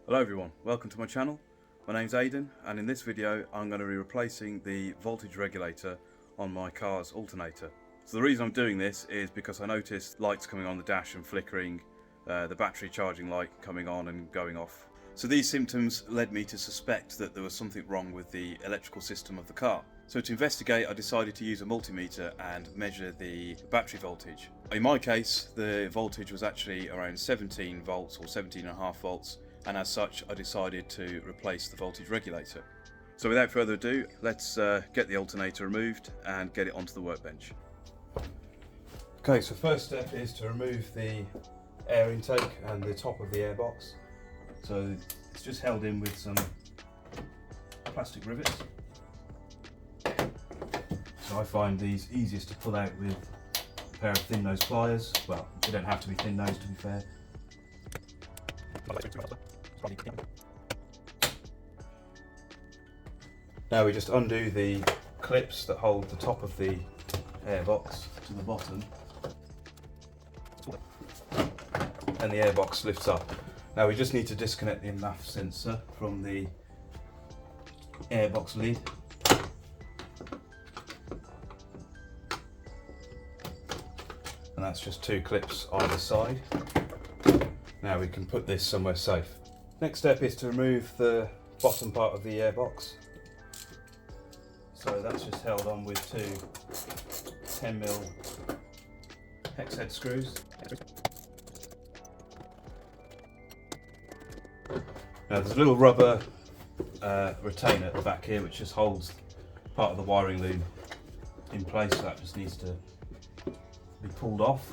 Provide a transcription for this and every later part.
Hello everyone, welcome to my channel. My name's Aidan, and in this video I'm going to be replacing the voltage regulator on my car's alternator. So the reason I'm doing this is because I noticed lights coming on the dash and flickering, the battery charging light coming on and going off. So these symptoms led me to suspect that there was something wrong with the electrical system of the car. So to investigate, I decided to use a multimeter and measure the battery voltage. In my case, the voltage was actually around 17 volts or 17.5 volts, and as such I decided to replace the voltage regulator. So without further ado, let's get the alternator removed and get it onto the workbench. Okay, so first step is to remove the air intake and the top of the airbox. So it's just held in with some plastic rivets. So I find these easiest to pull out with a pair of thin nose pliers. Well, they don't have to be thin nose, to be fair. Now we just undo the clips that hold the top of the airbox to the bottom, and the airbox lifts up. Now we just need to disconnect the MAF sensor from the airbox lid. And that's just two clips either side. Now we can put this somewhere safe. Next step is to remove the bottom part of the airbox. So that's just held on with two 10mm hex head screws. Now there's a little rubber retainer at the back here which just holds part of the wiring loom in place, so that just needs to be pulled off.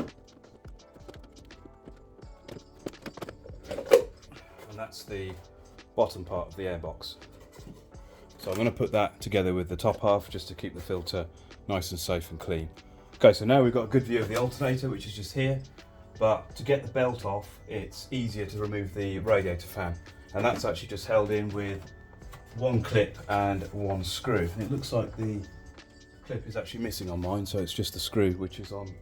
And that's the bottom part of the airbox. So I'm going to put that together with the top half just to keep the filter nice and safe and clean. Okay, so now we've got a good view of the alternator, which is just here, but to get the belt off it's easier to remove the radiator fan, and that's actually just held in with one clip and one screw. And it looks like the clip is actually missing on mine, so it's just the screw which is on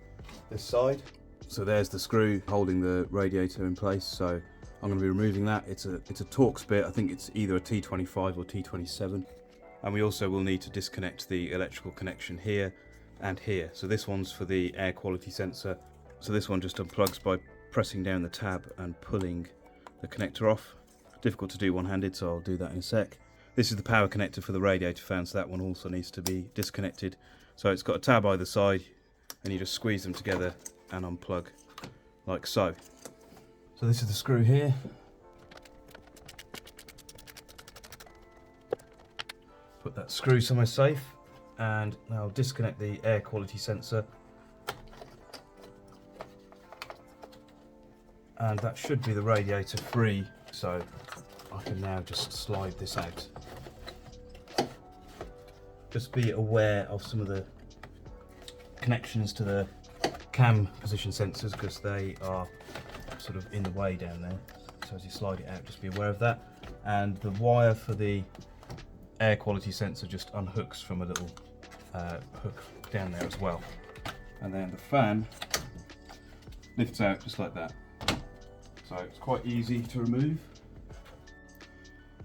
this side. So there's the screw holding the radiator in place, so I'm going to be removing that. It's a Torx bit. I think it's either a T25 or T27. And we also will need to disconnect the electrical connection here and here. So this one's for the air quality sensor. So this one just unplugs by pressing down the tab and pulling the connector off. Difficult to do one-handed, so I'll do that in a sec. This is the power connector for the radiator fan, so that one also needs to be disconnected. So it's got a tab either side, and you just squeeze them together and unplug like so. So this is the screw here. Put that screw somewhere safe, and now disconnect the air quality sensor. And that should be the radiator free, so I can now just slide this out. Just be aware of some of the connections to the cam position sensors because they are sort of in the way down there. So as you slide it out, just be aware of that. And the wire for the air quality sensor just unhooks from a little hook down there as well. And then the fan lifts out just like that. So it's quite easy to remove.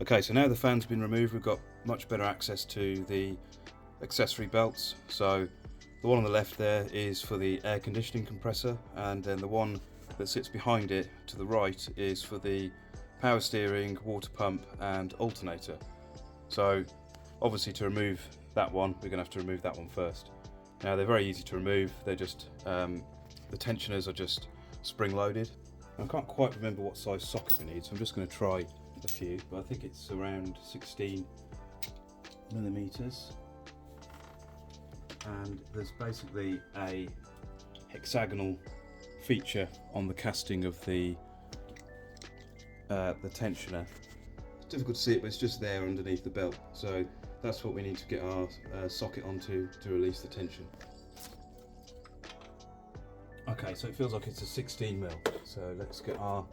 Okay, so now the fan's been removed, we've got much better access to the accessory belts. So the one on the left there is for the air conditioning compressor, and then the one that sits behind it to the right is for the power steering, water pump and alternator. So obviously to remove that one, we're going to have to remove that one first. Now they're very easy to remove, they're just, the tensioners are just spring loaded. I can't quite remember what size socket we need, so I'm just going to try a few, but I think it's around 16mm. And there's basically a hexagonal feature on the casting of the tensioner. It's difficult to see it, but it's just there underneath the belt. So that's what we need to get our socket onto to release the tension. Okay, so it feels like it's a 16mm. So let's get our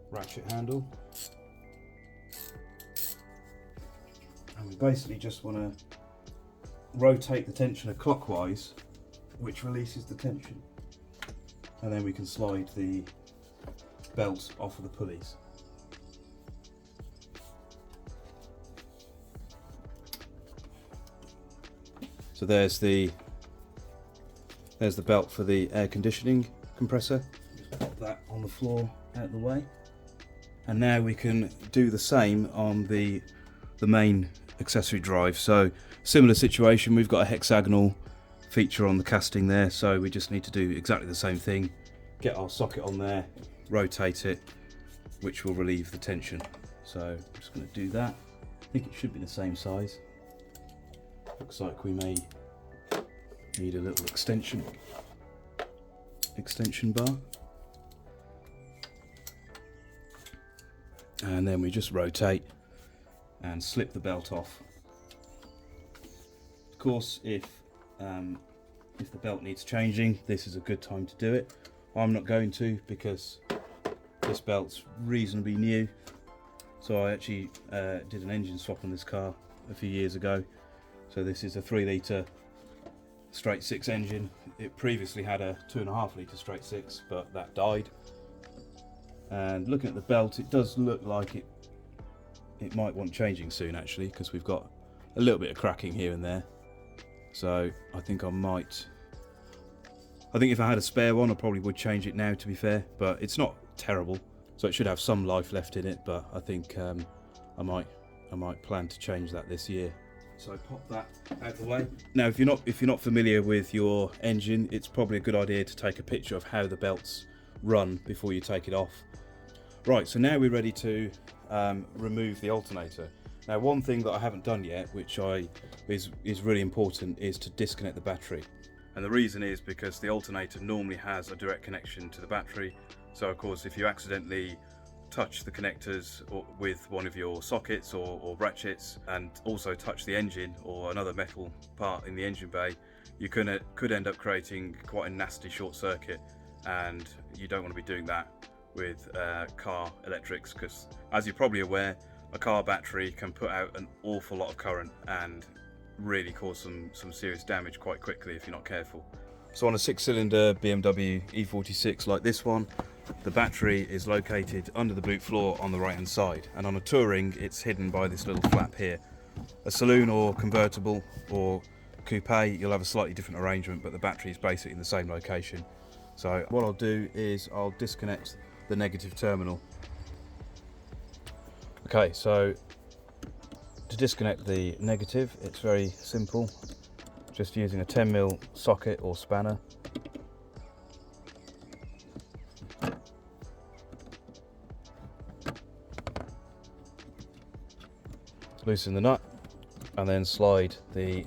ratchet handle. And we basically just want to rotate the tensioner clockwise, which releases the tension. And then we can slide the belt off of the pulleys. So there's the belt for the air conditioning compressor. Just pop that on the floor out of the way. And now we can do the same on the main accessory drive. So similar situation, we've got a hexagonal feature on the casting there, so we just need to do exactly the same thing. Get our socket on there, rotate it, which will relieve the tension. So I'm just going to do that. I think it should be the same size. Looks like we may need a little extension bar. And then we just rotate and slip the belt off. Of course, if the belt needs changing, this is a good time to do it. I'm not going to, because this belt's reasonably new. So I actually did an engine swap on this car a few years ago. So this is a 3 litre straight 6 engine. It previously had a 2.5 litre straight 6, but that died. And looking at the belt, it does look like it might want changing soon, actually, because we've got a little bit of cracking here and there. So I think if I had a spare one, I probably would change it now, to be fair, but it's not terrible. So it should have some life left in it, but I think I might plan to change that this year. So pop that out of the way. Now, if you're not familiar with your engine, it's probably a good idea to take a picture of how the belts run before you take it off. Right, so now we're ready to remove the alternator. Now, one thing that I haven't done yet, which is really important, is to disconnect the battery. And the reason is because the alternator normally has a direct connection to the battery. So of course, if you accidentally touch the connectors with one of your sockets or ratchets, and also touch the engine or another metal part in the engine bay, you could end up creating quite a nasty short circuit, and you don't want to be doing that with car electrics, because as you're probably aware, a car battery can put out an awful lot of current and really cause some serious damage quite quickly if you're not careful. So on a 6-cylinder BMW E46 like this one, the battery is located under the boot floor on the right hand side, and on a touring it's hidden by this little flap here. A saloon or convertible or coupe, you'll have a slightly different arrangement, but the battery is basically in the same location. So what I'll do is I'll disconnect the negative terminal. Okay, so to disconnect the negative, it's very simple. Just using a 10mm socket or spanner. Loosen the nut and then slide the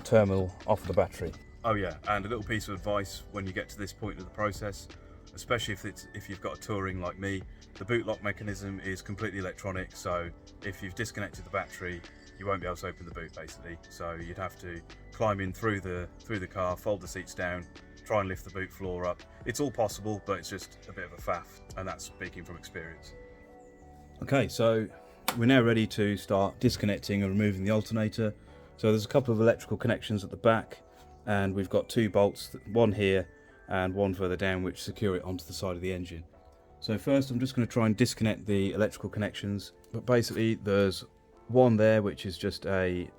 terminal off the battery. Oh yeah, and a little piece of advice when you get to this point of the process, especially if you've got a touring like me, the boot lock mechanism is completely electronic, so if you've disconnected the battery, you won't be able to open the boot basically. So you'd have to climb in through the car, fold the seats down, try and lift the boot floor up. It's all possible, but it's just a bit of a faff, and that's speaking from experience. Okay, so we're now ready to start disconnecting and removing the alternator. So there's a couple of electrical connections at the back, and we've got 2 bolts, one here and one further down, which secure it onto the side of the engine. So first I'm just going to try and disconnect the electrical connections, but basically there's one there which is just a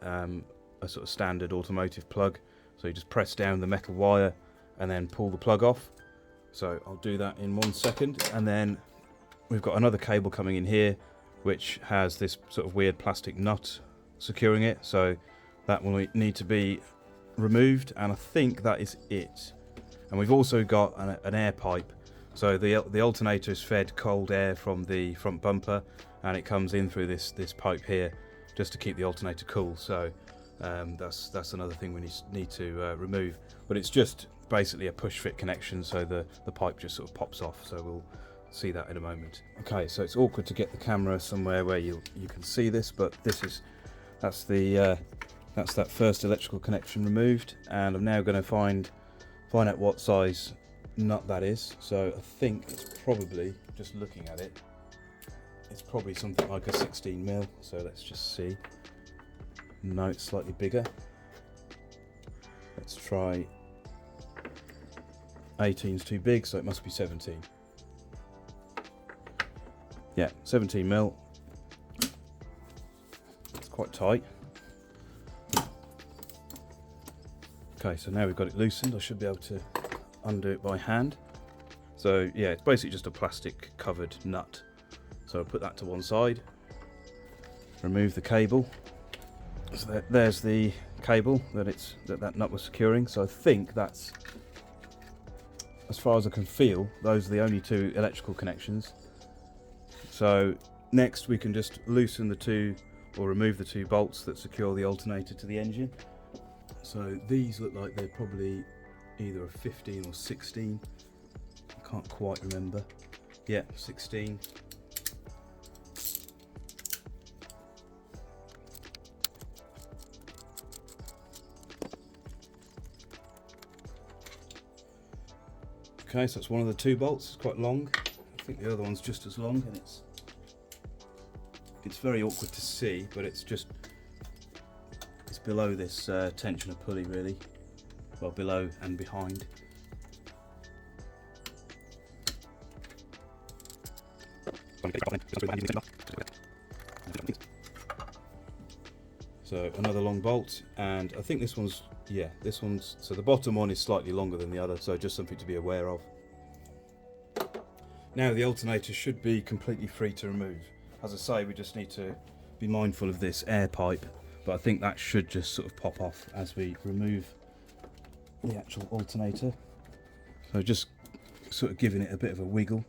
sort of standard automotive plug. So you just press down the metal wire and then pull the plug off. So I'll do that in 1 second, and then we've got another cable coming in here which has this sort of weird plastic nut securing it, so that will need to be removed, and I think that is it. And we've also got an air pipe. So the alternator is fed cold air from the front bumper, and it comes in through this pipe here just to keep the alternator cool. So that's another thing we need to remove. But it's just basically a push fit connection, so the pipe just sort of pops off. So we'll see that in a moment. Okay, so it's awkward to get the camera somewhere where you can see this, but that's that first electrical connection removed, and I'm now going to find out what size nut that is. So I think it's probably, just looking at it, it's probably something like a 16mm. So let's just see. No, it's slightly bigger. Let's try 18's too big, so it must be 17. Yeah, 17mm. It's quite tight. Okay, so now we've got it loosened, I should be able to undo it by hand. So yeah, it's basically just a plastic covered nut. So I'll put that to one side, remove the cable. So there's the cable that nut was securing. So I think that's, as far as I can feel, those are the only two electrical connections. So next we can just loosen the two, or remove the two bolts that secure the alternator to the engine. So these look like they're probably either a 15 or 16. I can't quite remember. Yeah, 16. Okay, so that's one of the two bolts. It's quite long. I think the other one's just as long, and it's very awkward to see, but it's below this tensioner pulley, really. Well, below and behind. So another long bolt, and I think this one's, so the bottom one is slightly longer than the other, so just something to be aware of. Now the alternator should be completely free to remove. As I say, we just need to be mindful of this air pipe, but I think that should just sort of pop off as we remove the actual alternator. So just sort of giving it a bit of a wiggle.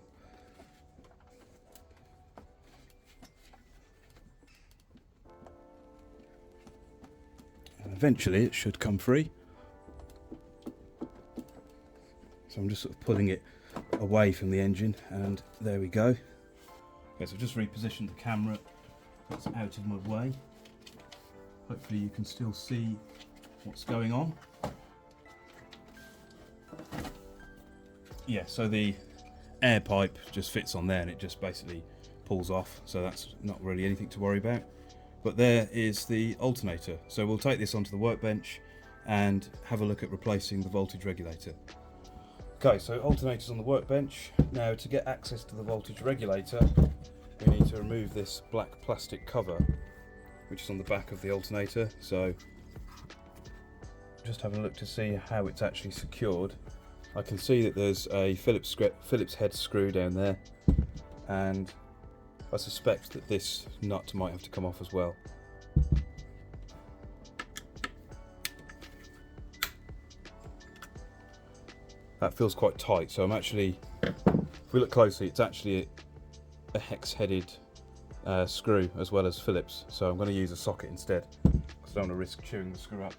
And eventually it should come free. So I'm just sort of pulling it away from the engine, and there we go. Okay, so I've just repositioned the camera, that's out of my way. Hopefully you can still see what's going on. Yeah, so the air pipe just fits on there and it just basically pulls off, so that's not really anything to worry about. But there is the alternator. So we'll take this onto the workbench and have a look at replacing the voltage regulator. Okay, so alternator's on the workbench. Now to get access to the voltage regulator, we need to remove this black plastic cover which is on the back of the alternator. So just having a look to see how it's actually secured. I can see that there's a Phillips head screw down there, and I suspect that this nut might have to come off as well. That feels quite tight, so I'm actually, if we look closely, it's actually a hex-headed screw as well as Phillips, so I'm going to use a socket instead, because I don't want to risk chewing the screw up.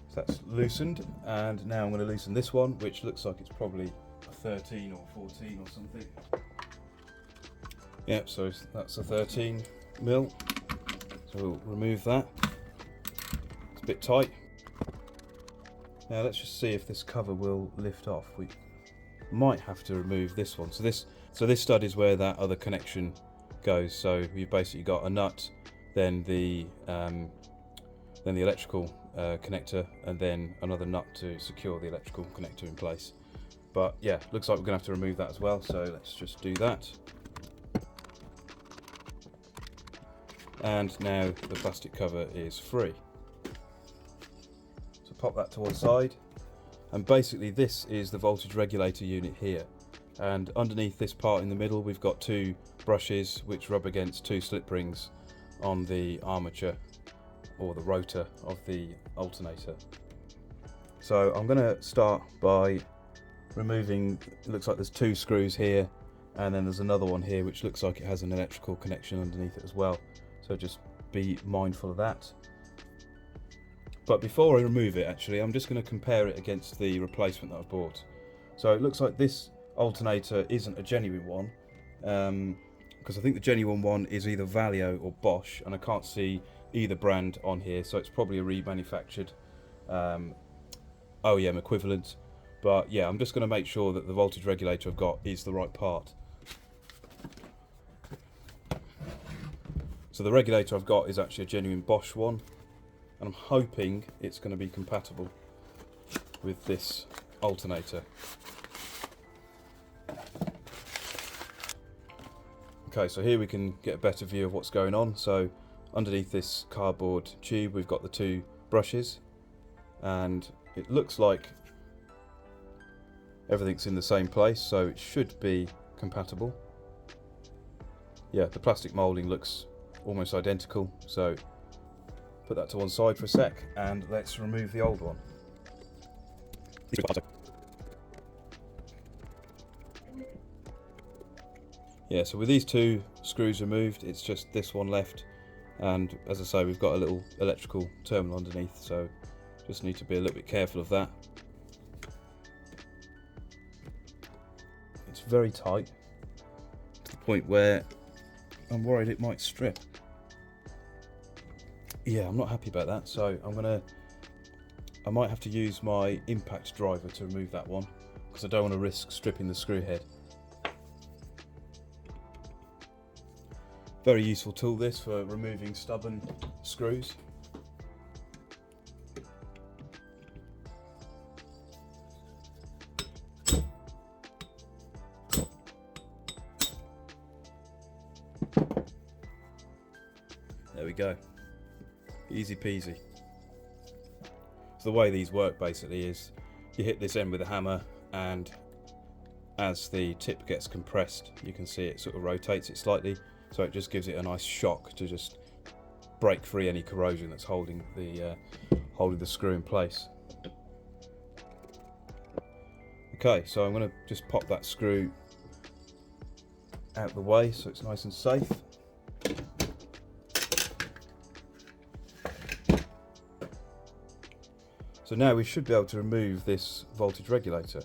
So that's loosened, and now I'm going to loosen this one, which looks like it's probably a 13 or 14 or something. Yep, so that's a 13 mil. So we'll remove that. It's a bit tight. Now let's just see if this cover will lift off. We might have to remove this one. So this stud is where that other connection goes. So you've basically got a nut, then the electrical connector, and then another nut to secure the electrical connector in place. But yeah, looks like we're going to have to remove that as well, so let's just do that. And now the plastic cover is free. So pop that to one side, and basically this is the voltage regulator unit here. And underneath this part in the middle, we've got two brushes which rub against two slip rings on the armature or the rotor of the alternator. So I'm going to start by removing, it looks like there's two screws here, and then there's another one here which looks like it has an electrical connection underneath it as well. So just be mindful of that. But before I remove it, actually, I'm just going to compare it against the replacement that I've bought. So it looks like this alternator isn't a genuine one, because I think the genuine one is either Valio or Bosch, and I can't see either brand on here, so it's probably a remanufactured OEM equivalent. But yeah, I'm just going to make sure that the voltage regulator I've got is the right part. So the regulator I've got is actually a genuine Bosch one, and I'm hoping it's going to be compatible with this alternator. Okay, so here we can get a better view of what's going on. So underneath this cardboard tube we've got the two brushes, and it looks like everything's in the same place, so it should be compatible. Yeah, the plastic moulding looks almost identical, so put that to one side for a sec and let's remove the old one. Yeah, so with these two screws removed, it's just this one left, and as I say, we've got a little electrical terminal underneath, so just need to be a little bit careful of that. It's very tight to the point where I'm worried it might strip. Yeah, I'm not happy about that, so I might have to use my impact driver to remove that one, because I don't want to risk stripping the screw head. Very useful tool this for removing stubborn screws. There we go. Easy peasy. So the way these work basically is you hit this end with a hammer, and as the tip gets compressed you can see it sort of rotates it slightly, so it just gives it a nice shock to just break free any corrosion that's holding the screw in place. Okay, so I'm going to just pop that screw out the way so it's nice and safe. So now we should be able to remove this voltage regulator.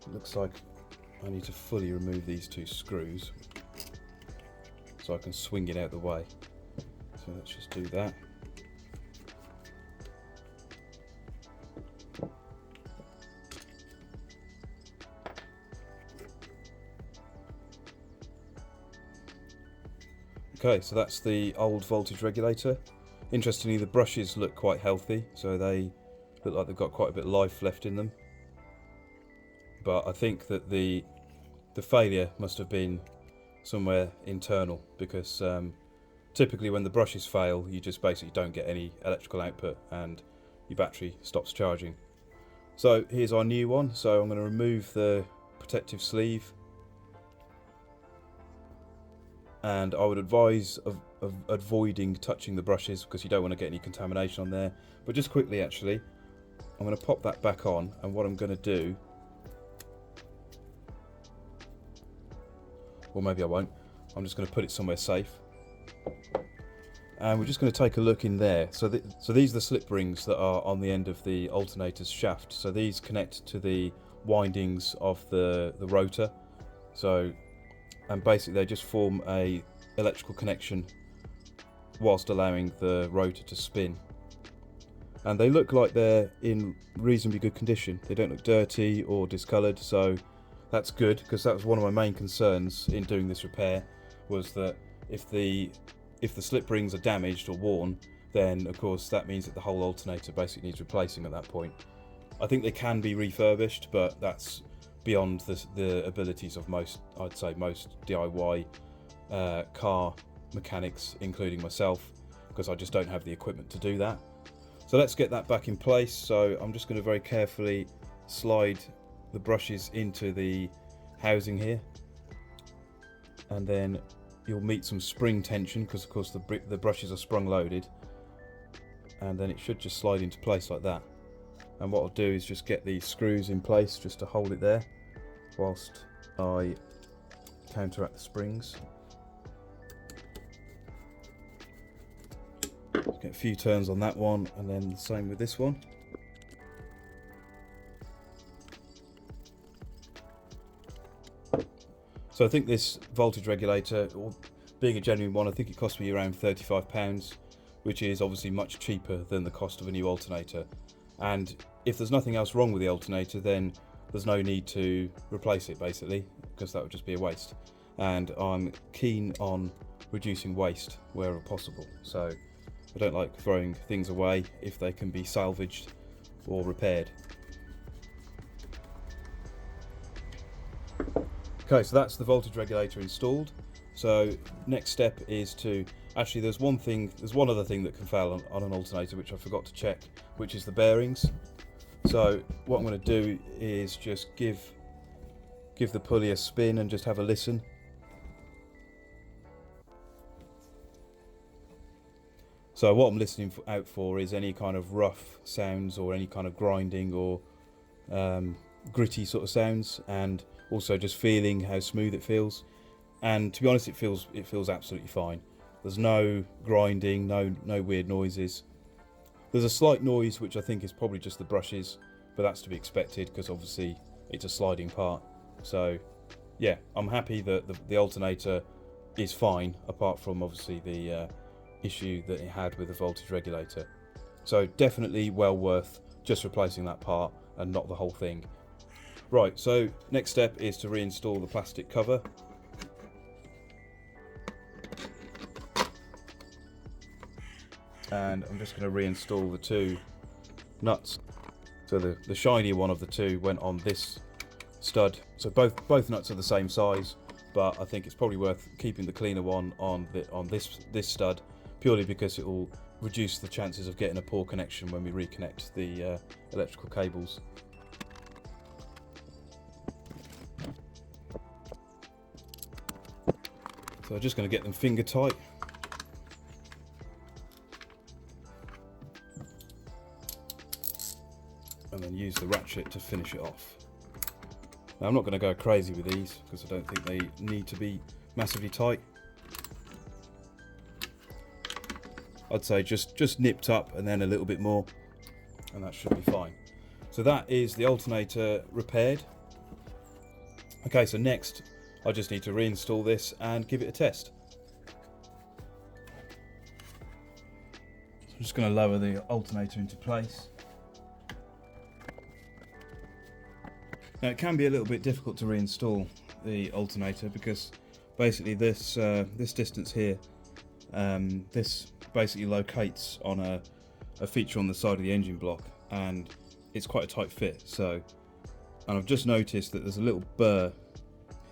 It looks like I need to fully remove these two screws so I can swing it out the way. So let's just do that. Okay, so that's the old voltage regulator. Interestingly, the brushes look quite healthy, so they look like they've got quite a bit of life left in them. But I think that the failure must have been somewhere internal, because typically when the brushes fail, you just basically don't get any electrical output and your battery stops charging. So here's our new one. So I'm going to remove the protective sleeve, and I would advise of avoiding touching the brushes because you don't want to get any contamination on there. But just quickly, actually, I'm going to pop that back on, and what I'm going to do, or maybe I won't, I'm just going to put it somewhere safe, and we're just going to take a look in there. So these are the slip rings that are on the end of the alternator's shaft. So these connect to the windings of the rotor. So, and basically they just form a electrical connection whilst allowing the rotor to spin. And they look like they're in reasonably good condition. They don't look dirty or discoloured, so that's good, because that was one of my main concerns in doing this repair, was that if the slip rings are damaged or worn, then of course that means that the whole alternator basically needs replacing at that point. I think they can be refurbished, but that's beyond the abilities of most DIY car mechanics, including myself, because I just don't have the equipment to do that. So let's get that back in place. So I'm just going to very carefully slide the brushes into the housing here, and then you'll meet some spring tension because of course the brushes are sprung loaded, and then it should just slide into place like that. And what I'll do is just get these screws in place just to hold it there whilst I counteract the springs. Get a few turns on that one, and then the same with this one. So I think this voltage regulator, being a genuine one, I think it cost me around £35, which is obviously much cheaper than the cost of a new alternator. And if there's nothing else wrong with the alternator, then there's no need to replace it basically, because that would just be a waste. And I'm keen on reducing waste wherever possible. So I don't like throwing things away if they can be salvaged or repaired. Okay, so that's the voltage regulator installed. So next step is to, actually there's one other thing that can fail on an alternator which I forgot to check, which is the bearings. So what I'm going to do is just give the pulley a spin and just have a listen. So what I'm listening out for is any kind of rough sounds or any kind of grinding or gritty sort of sounds, and also just feeling how smooth it feels. And to be honest, it feels absolutely fine. There's no grinding, no weird noises. There's a slight noise which I think is probably just the brushes, but that's to be expected because obviously it's a sliding part. So yeah, I'm happy that the alternator is fine, apart from obviously the issue that it had with the voltage regulator. So definitely well worth just replacing that part and not the whole thing. Right, so next step is to reinstall the plastic cover. And I'm just going to reinstall the two nuts. So the shiny one of the two went on this stud. So both nuts are the same size, but I think it's probably worth keeping the cleaner one on this stud, purely because it will reduce the chances of getting a poor connection when we reconnect the electrical cables. So I'm just going to get them finger tight. And then use the ratchet to finish it off. Now I'm not going to go crazy with these because I don't think they need to be massively tight. I'd say just nipped up and then a little bit more, and that should be fine. So that is the alternator repaired. Okay, so next I just need to reinstall this and give it a test. So I'm just going to lower the alternator into place. Now it can be a little bit difficult to reinstall the alternator because basically this distance here, this basically locates on a feature on the side of the engine block, and it's quite a tight fit. So, and I've just noticed that there's a little burr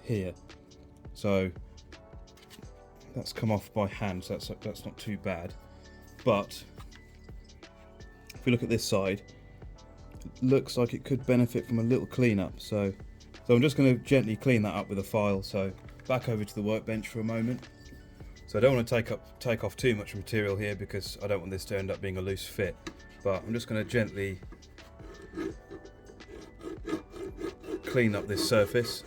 here, so that's come off by hand, so that's not too bad. But if we look at this side, it looks like it could benefit from a little cleanup. So I'm just going to gently clean that up with a file. So back over to the workbench for a moment. So I don't want to take off too much material here because I don't want this to end up being a loose fit. But I'm just going to gently clean up this surface.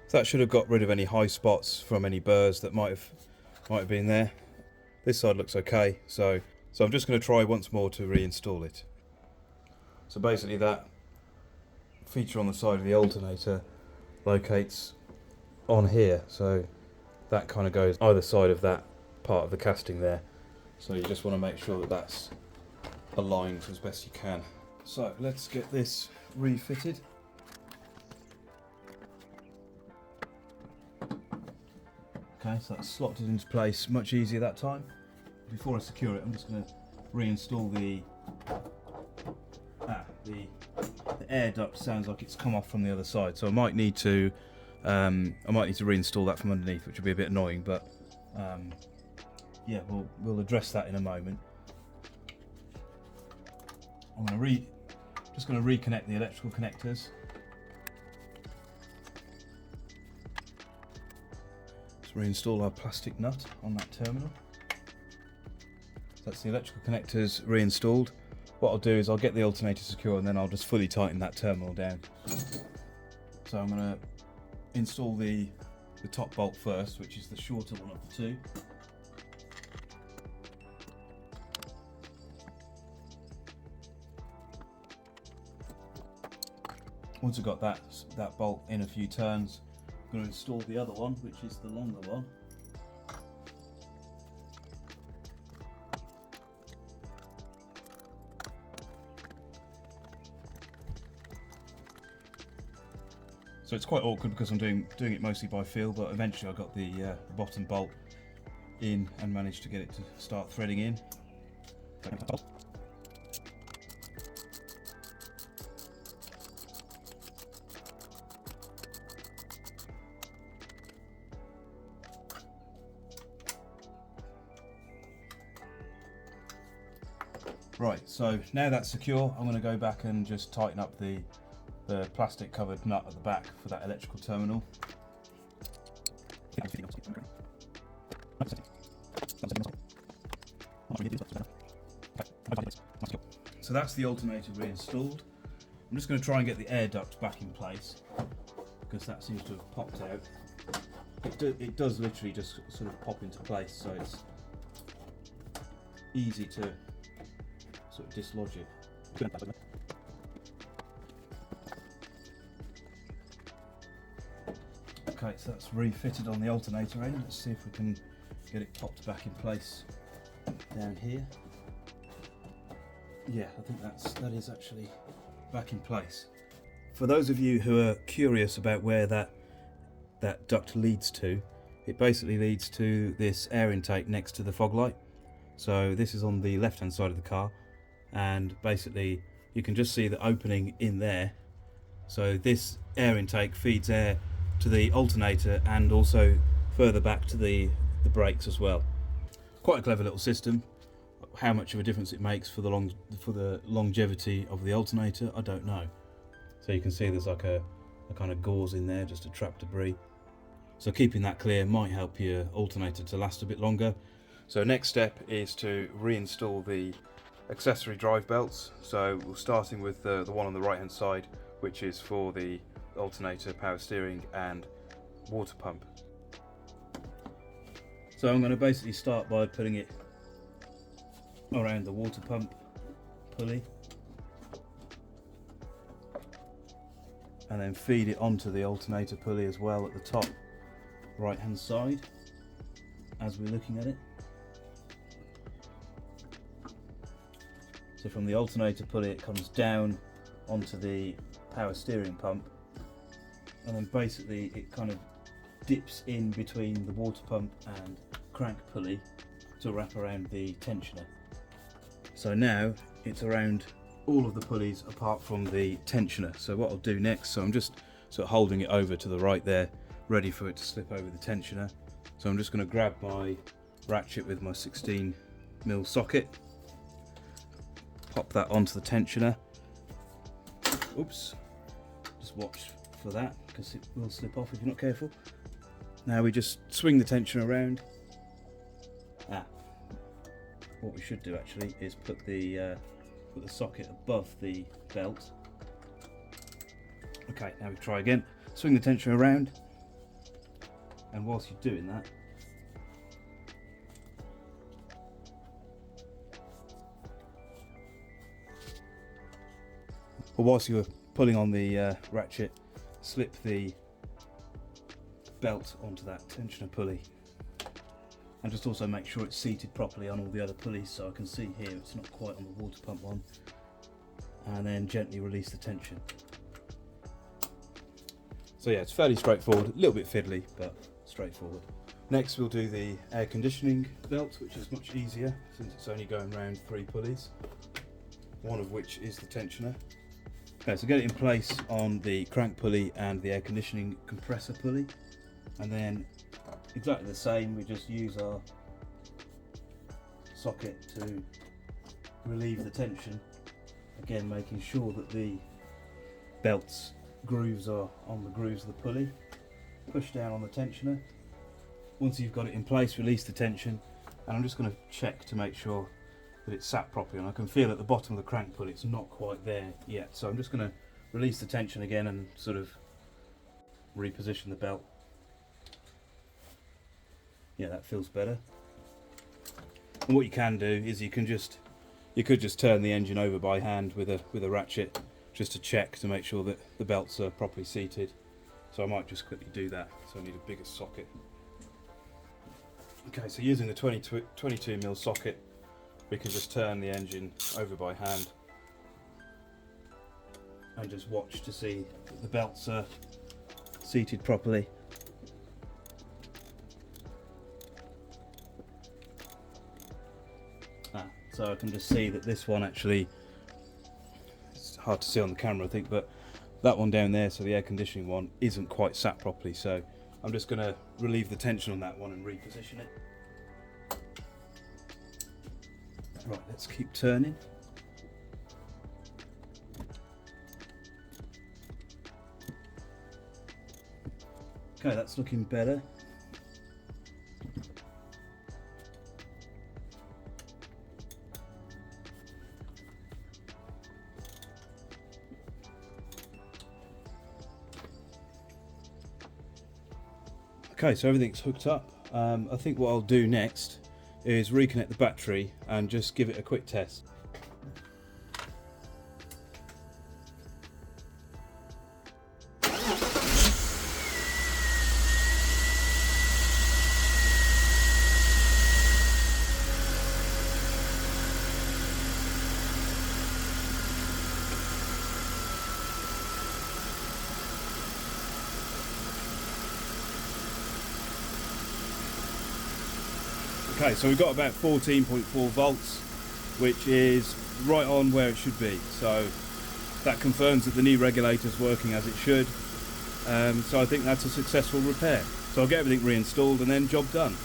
So that should have got rid of any high spots from any burrs that might have been there. This side looks okay, so I'm just going to try once more to reinstall it. So basically that feature on the side of the alternator locates on here, so that kind of goes either side of that part of the casting there. So you just want to make sure that that's aligned as best you can. So let's get this refitted. Okay, so that's slotted into place much easier that time. Before I secure it, I'm just going to reinstall the air duct. Sounds like it's come off from the other side, so I might need to reinstall that from underneath, which will be a bit annoying. But yeah, we'll address that in a moment. I'm just going to reconnect the electrical connectors. Reinstall our plastic nut on that terminal. So that's the electrical connectors reinstalled. What I'll do is I'll get the alternator secure and then I'll just fully tighten that terminal down. So I'm going to install the top bolt first, which is the shorter one of the two. Once I've got that bolt in a few turns, I'm going to install the other one, which is the longer one. So it's quite awkward because I'm doing it mostly by feel, but eventually I got the bottom bolt in and managed to get it to start threading in. Right, so now that's secure, I'm going to go back and just tighten up the plastic covered nut at the back for that electrical terminal. So that's the alternator reinstalled. I'm just going to try and get the air duct back in place because that seems to have popped out. It does literally just sort of pop into place, so it's easy to sort of dislodge it. Okay, so that's refitted on the alternator end. Let's see if we can get it popped back in place down here. Yeah, I think that is actually back in place. For those of you who are curious about where that duct leads to, it basically leads to this air intake next to the fog light. So this is on the left hand side of the car, and basically you can just see the opening in there. So this air intake feeds air to the alternator and also further back to the brakes as well. Quite a clever little system. How much of a difference it makes for the longevity of the alternator, I don't know. So you can see there's like a kind of gauze in there just to trap debris. So keeping that clear might help your alternator to last a bit longer. So next step is to reinstall the accessory drive belts. So we're starting with the one on the right hand side, which is for the alternator, power steering and water pump. So I'm going to basically start by putting it around the water pump pulley and then feed it onto the alternator pulley as well at the top right hand side as we're looking at it. So from the alternator pulley it comes down onto the power steering pump, and then basically it kind of dips in between the water pump and crank pulley to wrap around the tensioner. So now it's around all of the pulleys apart from the tensioner. So what I'll do next, so I'm just sort of holding it over to the right there, ready for it to slip over the tensioner. So I'm just going to grab my ratchet with my 16mm socket, pop that onto the tensioner. Oops, just watch for that because it will slip off if you're not careful. Now we just swing the tensioner around. What we should do actually is put the socket above the belt. Okay, now we try again. Swing the tensioner around, and whilst you're doing that, whilst you're pulling on the ratchet, slip the belt onto that tensioner pulley, and just also make sure it's seated properly on all the other pulleys. So I can see here it's not quite on the water pump one, and then gently release the tension. So yeah, it's fairly straightforward, a little bit fiddly, but straightforward. Next we'll do the air conditioning belt, which is much easier since it's only going around 3 pulleys, one of which is the tensioner. Okay, so get it in place on the crank pulley and the air conditioning compressor pulley, and then exactly the same, we just use our socket to relieve the tension, again making sure that the belt's grooves are on the grooves of the pulley. Push down on the tensioner. Once you've got it in place, release the tension, and I'm just going to check to make sure that it's sat properly, and I can feel at the bottom of the crank pulley it's not quite there yet, so I'm just going to release the tension again and sort of reposition the belt. Yeah, that feels better. And what you can do is you could just turn the engine over by hand with a ratchet just to check to make sure that the belts are properly seated. So I might just quickly do that. So I need a bigger socket. Okay, so using the 22mm socket, we can just turn the engine over by hand and just watch to see that the belts are seated properly. So I can just see that this one actually, it's hard to see on the camera I think, but that one down there, so the air conditioning one, isn't quite sat properly. So I'm just going to relieve the tension on that one and reposition it. Right, let's keep turning. Okay, that's looking better. Okay, so everything's hooked up. I think what I'll do next is reconnect the battery and just give it a quick test. Okay, so we've got about 14.4 volts, which is right on where it should be. So that confirms that the new regulator is working as it should. So I think that's a successful repair. So I'll get everything reinstalled and then job done.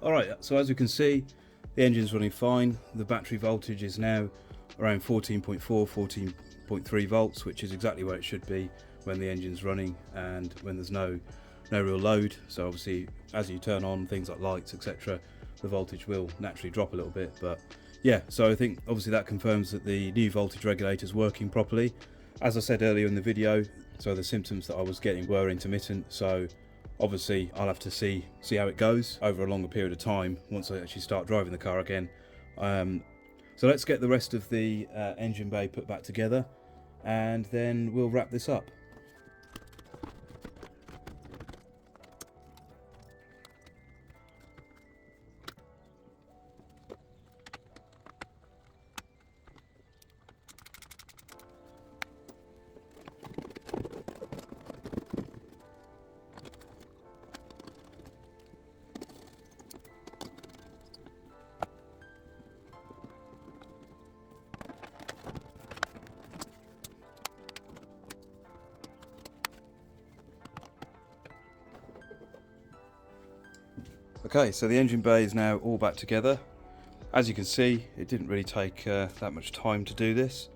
Alright, so as you can see, the engine's running fine. The battery voltage is now around 14.4, 14.3 volts, which is exactly where it should be when the engine's running and when there's no real load. So obviously as you turn on things like lights, etc., the voltage will naturally drop a little bit. But yeah, so I think obviously that confirms that the new voltage regulator is working properly. As I said earlier in the video, so the symptoms that I was getting were intermittent, so obviously I'll have to see how it goes over a longer period of time once I actually start driving the car again. So let's get the rest of the engine bay put back together and then we'll wrap this up. Okay, so the engine bay is now all back together. As you can see, it didn't really take that much time to do this.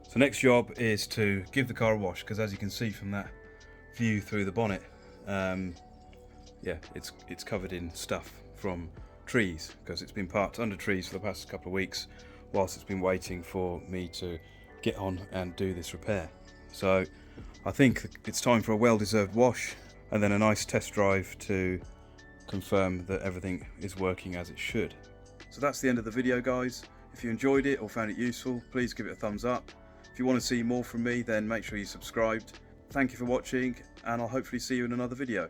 So next job is to give the car a wash, because as you can see from that view through the bonnet, yeah, it's covered in stuff from trees, because it's been parked under trees for the past couple of weeks whilst it's been waiting for me to get on and do this repair. So I think it's time for a well-deserved wash and then a nice test drive to confirm that everything is working as it should. So that's the end of the video, guys. If you enjoyed it or found it useful, please give it a thumbs up. If you want to see more from me, then make sure you subscribed. Thank you for watching, and I'll hopefully see you in another video.